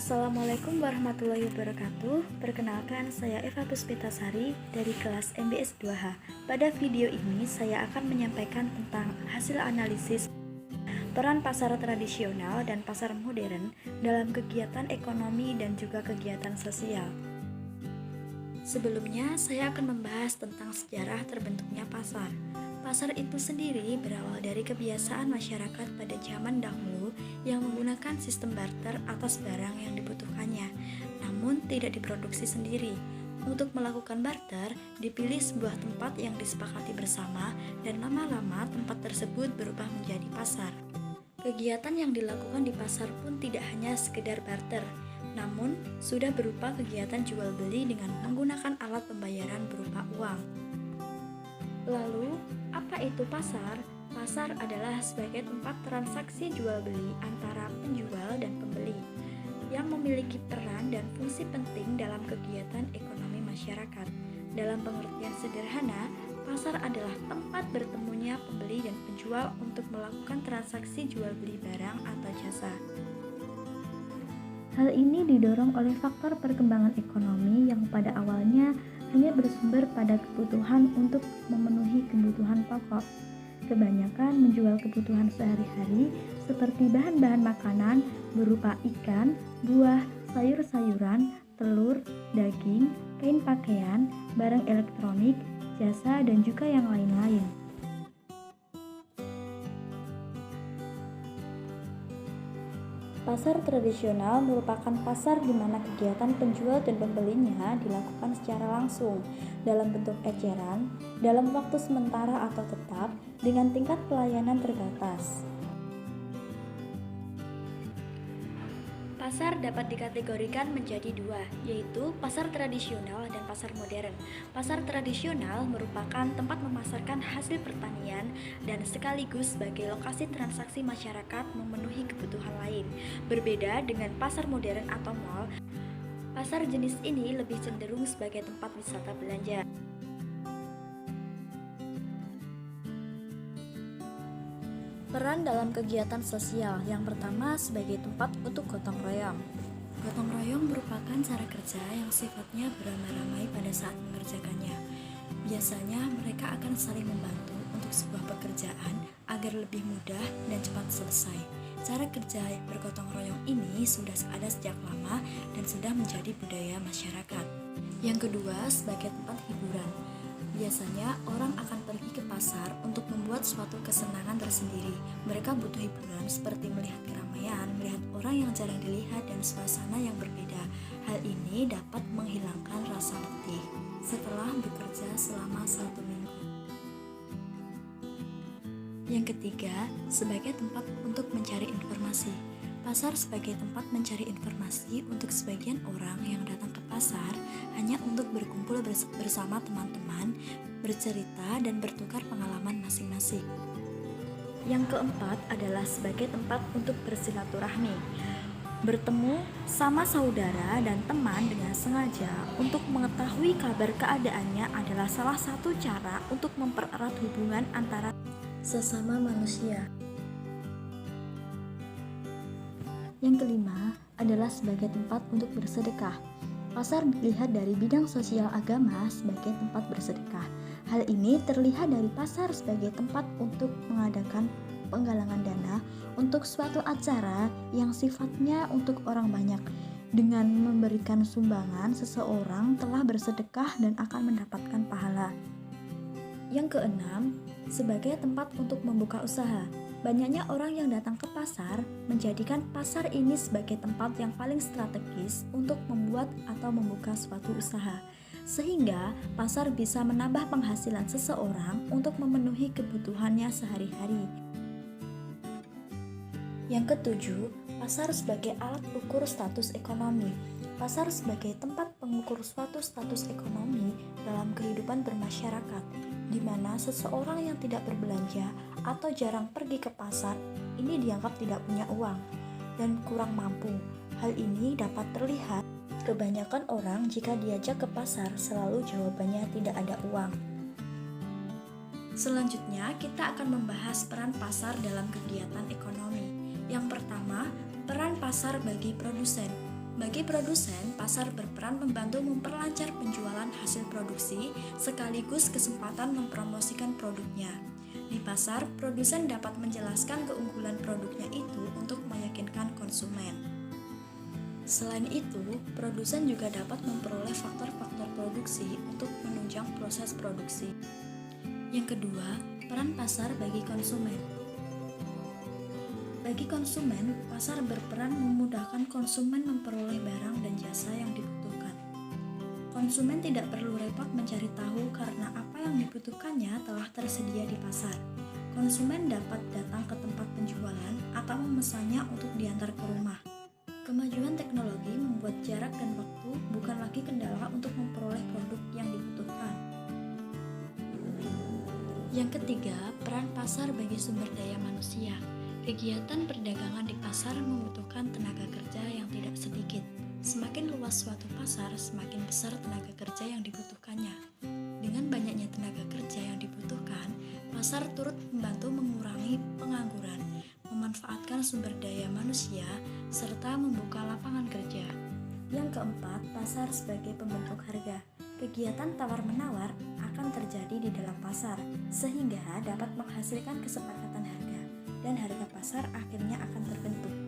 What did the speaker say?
Assalamualaikum warahmatullahi wabarakatuh. Perkenalkan, saya Eva Puspitasari dari kelas MBS 2H. Pada video ini saya akan menyampaikan tentang hasil analisis peran pasar tradisional dan pasar modern dalam kegiatan ekonomi dan juga kegiatan sosial. Sebelumnya, saya akan membahas tentang sejarah terbentuknya pasar. Pasar itu sendiri berawal dari kebiasaan masyarakat pada zaman dahulu yang menggunakan sistem barter atas barang yang dibutuhkannya, namun tidak diproduksi sendiri. Untuk melakukan barter, dipilih sebuah tempat yang disepakati bersama dan lama-lama tempat tersebut berubah menjadi pasar. Kegiatan yang dilakukan di pasar pun tidak hanya sekedar barter, namun sudah berupa kegiatan jual beli dengan menggunakan alat pembayaran berupa uang. Lalu, apa itu pasar? Pasar adalah sebagai tempat transaksi jual beli antara penjual dan pembeli yang memiliki peran dan fungsi penting dalam kegiatan ekonomi masyarakat. Dalam pengertian sederhana, pasar adalah tempat bertemunya pembeli dan penjual untuk melakukan transaksi jual beli barang atau jasa. Hal ini didorong oleh faktor perkembangan ekonomi yang pada awalnya hanya bersumber pada kebutuhan untuk memenuhi kebutuhan pokok. Kebanyakan menjual kebutuhan sehari-hari seperti bahan-bahan makanan berupa ikan, buah, sayur-sayuran, telur, daging, kain pakaian, barang elektronik, jasa, dan juga yang lain-lain. Pasar tradisional merupakan pasar di mana kegiatan penjual dan pembelinya dilakukan secara langsung dalam bentuk eceran, dalam waktu sementara atau tetap, dengan tingkat pelayanan terbatas. Pasar dapat dikategorikan menjadi dua, yaitu pasar tradisional dan pasar modern. Pasar tradisional merupakan tempat memasarkan hasil pertanian dan sekaligus sebagai lokasi transaksi masyarakat memenuhi kebutuhan lain. Berbeda dengan pasar modern atau mall, pasar jenis ini lebih cenderung sebagai tempat wisata belanja. Peran dalam kegiatan sosial yang pertama sebagai tempat untuk gotong royong. Gotong royong merupakan cara kerja yang sifatnya beramai-ramai pada saat mengerjakannya. Biasanya mereka akan saling membantu untuk sebuah pekerjaan agar lebih mudah dan cepat selesai. Cara kerja bergotong royong ini sudah ada sejak lama dan sudah menjadi budaya masyarakat. Yang kedua sebagai tempat hiburan. Biasanya orang akan pergi ke pasar untuk membuat suatu kesenangan tersendiri. Mereka butuh hiburan seperti melihat keramaian, melihat orang yang jarang dilihat, dan suasana yang berbeda. Hal ini dapat menghilangkan rasa letih setelah bekerja selama 1 minggu. Yang ketiga, sebagai tempat untuk mencari informasi. Pasar sebagai tempat mencari informasi untuk sebagian orang yang datang ke pasar hanya untuk berkumpul bersama teman-teman, bercerita, dan bertukar pengalaman masing-masing. Yang keempat adalah sebagai tempat untuk bersilaturahmi. Bertemu sama saudara dan teman dengan sengaja untuk mengetahui kabar keadaannya adalah salah satu cara untuk mempererat hubungan antara sesama manusia. Yang kelima adalah sebagai tempat untuk bersedekah. Pasar dilihat dari bidang sosial agama sebagai tempat bersedekah. Hal ini terlihat dari pasar sebagai tempat untuk mengadakan penggalangan dana untuk suatu acara yang sifatnya untuk orang banyak. Dengan memberikan sumbangan, seseorang telah bersedekah dan akan mendapatkan pahala. Yang keenam, sebagai tempat untuk membuka usaha. Banyaknya orang yang datang ke pasar menjadikan pasar ini sebagai tempat yang paling strategis untuk membuat atau membuka suatu usaha, sehingga pasar bisa menambah penghasilan seseorang untuk memenuhi kebutuhannya sehari-hari. Yang ketujuh, pasar sebagai alat ukur status ekonomi. Pasar sebagai tempat pengukur suatu status ekonomi dalam kehidupan bermasyarakat, di mana seseorang yang tidak berbelanja atau jarang pergi ke pasar ini dianggap tidak punya uang dan kurang mampu. Hal ini dapat terlihat kebanyakan orang jika diajak ke pasar selalu jawabannya tidak ada uang. Selanjutnya kita akan membahas peran pasar dalam kegiatan ekonomi. Yang pertama, peran pasar bagi produsen. Bagi produsen, pasar berperan membantu memperlancar penjualan hasil produksi sekaligus kesempatan mempromosikan produknya. Di pasar, produsen dapat menjelaskan keunggulan produknya itu untuk meyakinkan konsumen. Selain itu, produsen juga dapat memperoleh faktor-faktor produksi untuk menunjang proses produksi. Yang kedua, peran pasar bagi konsumen. Bagi konsumen, pasar berperan memudahkan konsumen memperoleh barang dan jasa yang dibutuhkan. Konsumen tidak perlu repot mencari tahu karena apa yang dibutuhkannya telah tersedia di pasar. Konsumen dapat datang ke tempat penjualan atau memesannya untuk diantar ke rumah. Kemajuan teknologi membuat jarak dan waktu bukan lagi kendala untuk memperoleh produk yang dibutuhkan. Yang ketiga, peran pasar bagi sumber daya manusia. Kegiatan perdagangan di pasar membutuhkan tenaga kerja yang tidak sedikit. Semakin luas suatu pasar, semakin besar tenaga kerja yang dibutuhkannya. Dengan banyaknya tenaga kerja yang dibutuhkan, pasar turut membantu mengurangi pengangguran, memanfaatkan sumber daya manusia, serta membuka lapangan kerja. Yang keempat, pasar sebagai pembentuk harga. Kegiatan tawar-menawar akan terjadi di dalam pasar, sehingga dapat menghasilkan kesepakatan harga, dan harga pasar akhirnya akan terbentuk.